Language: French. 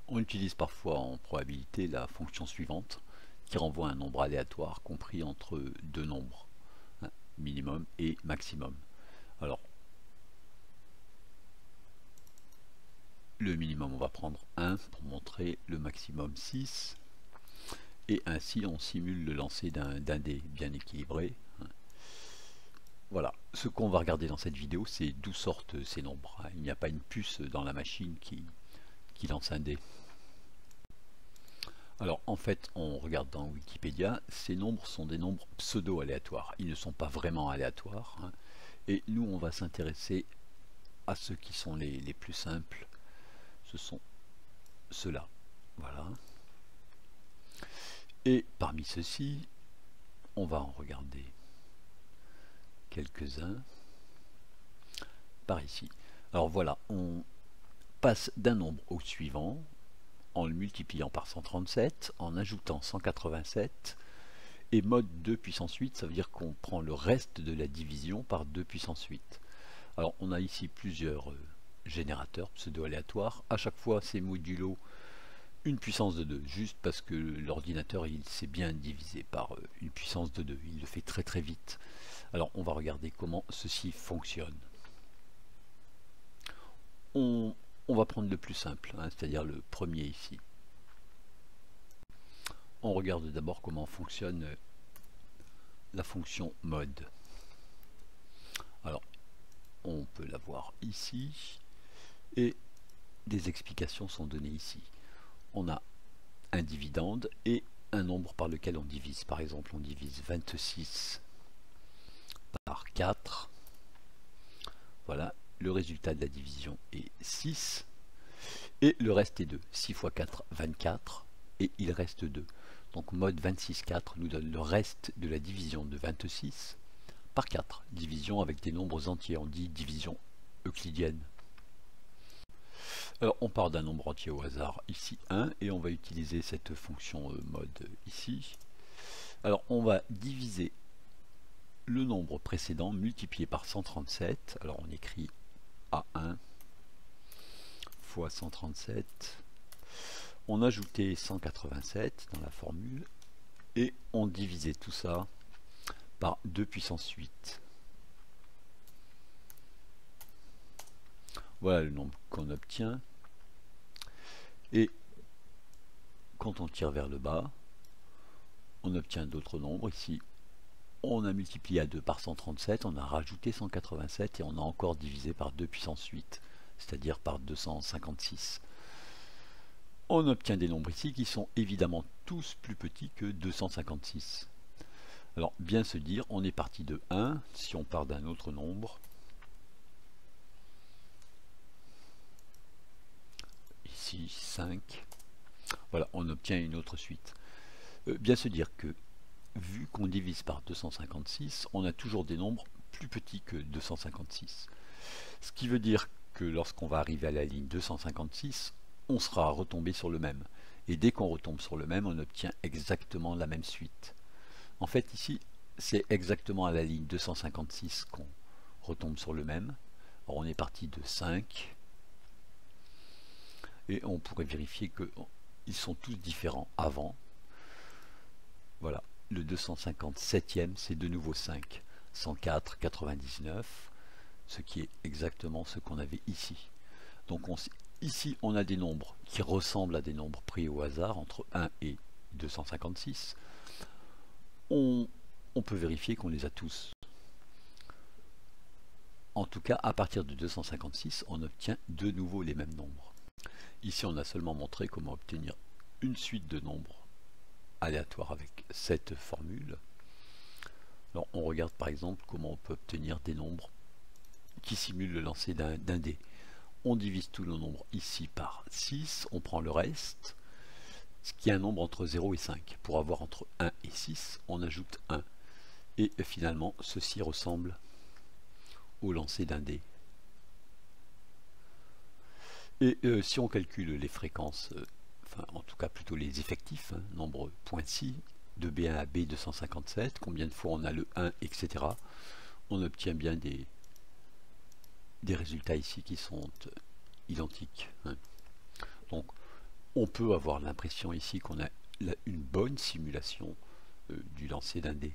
On utilise parfois en probabilité la fonction suivante qui renvoie un nombre aléatoire compris entre deux nombres, hein, minimum et maximum. Alors, le minimum on va prendre 1 pour montrer, le maximum 6, et ainsi on simule le lancer d'un dé bien équilibré. Voilà, ce qu'on va regarder dans cette vidéo, c'est d'où sortent ces nombres. Il n'y a pas une puce dans la machine qui lance un dé. Alors en fait, on regarde dans Wikipédia, ces nombres sont des nombres pseudo-aléatoires. Ils ne sont pas vraiment aléatoires, hein. Et nous, on va s'intéresser à ceux qui sont les plus simples. Ce sont ceux-là. Voilà. Et parmi ceux-ci, on va en regarder quelques-uns par ici. Alors voilà, on passe d'un nombre au suivant en le multipliant par 137, en ajoutant 187, et mode 2 puissance 8, ça veut dire qu'on prend le reste de la division par 2 puissance 8. Alors on a ici plusieurs générateurs pseudo-aléatoires, à chaque fois c'est modulo une puissance de 2, juste parce que l'ordinateur il sait bien diviser par une puissance de 2, il le fait très très vite. Alors on va regarder comment ceci fonctionne. On va prendre le plus simple, hein, c'est-à-dire le premier ici. On regarde d'abord comment fonctionne la fonction mode. Alors, on peut la voir ici, et des explications sont données ici. On a un dividende et un nombre par lequel on divise. Par exemple, on divise 26 par 4. Voilà, le résultat de la division est 6. Et le reste est 2. 6 fois 4, 24. Et il reste 2. Donc mode 26,4 nous donne le reste de la division de 26 par 4. Division avec des nombres entiers. On dit division euclidienne. Alors on part d'un nombre entier au hasard, ici 1, et on va utiliser cette fonction mode ici. Alors on va diviser le nombre précédent multiplié par 137. Alors on écrit A1 fois 137. On ajoutait 187 dans la formule et on divisait tout ça par 2 puissance 8. Voilà le nombre qu'on obtient. Et quand on tire vers le bas, on obtient d'autres nombres. Ici, on a multiplié à 2 par 137, on a rajouté 187 et on a encore divisé par 2 puissance 8, c'est-à-dire par 256. On obtient des nombres ici qui sont évidemment tous plus petits que 256. Alors, bien se dire, on est parti de 1, si on part d'un autre nombre. Ici, 5. Voilà, on obtient une autre suite. Bien se dire que, vu qu'on divise par 256, on a toujours des nombres plus petits que 256. Ce qui veut dire que lorsqu'on va arriver à la ligne 256, on sera retombé sur le même. Et dès qu'on retombe sur le même, on obtient exactement la même suite. En fait, ici, c'est exactement à la ligne 256 qu'on retombe sur le même. Alors, on est parti de 5. Et on pourrait vérifier qu'ils sont tous différents avant. Voilà, le 257e, c'est de nouveau 5. 104, 99, ce qui est exactement ce qu'on avait ici. Donc ici, on a des nombres qui ressemblent à des nombres pris au hasard, entre 1 et 256. On peut vérifier qu'on les a tous. En tout cas, à partir de 256, on obtient de nouveau les mêmes nombres. Ici, on a seulement montré comment obtenir une suite de nombres aléatoires avec cette formule. Alors, on regarde par exemple comment on peut obtenir des nombres qui simulent le lancer d'un dé. On divise tous nos nombres ici par 6, on prend le reste, ce qui est un nombre entre 0 et 5. Pour avoir entre 1 et 6, on ajoute 1. Et finalement, ceci ressemble au lancer d'un dé. Et si on calcule les fréquences, enfin en tout cas plutôt les effectifs, hein, nombre .si, de B1 à B257, combien de fois on a le 1, etc., on obtient bien des résultats ici qui sont identiques, hein. Donc on on peut avoir l'impression ici qu'on a une bonne simulation du lancer d'un dé.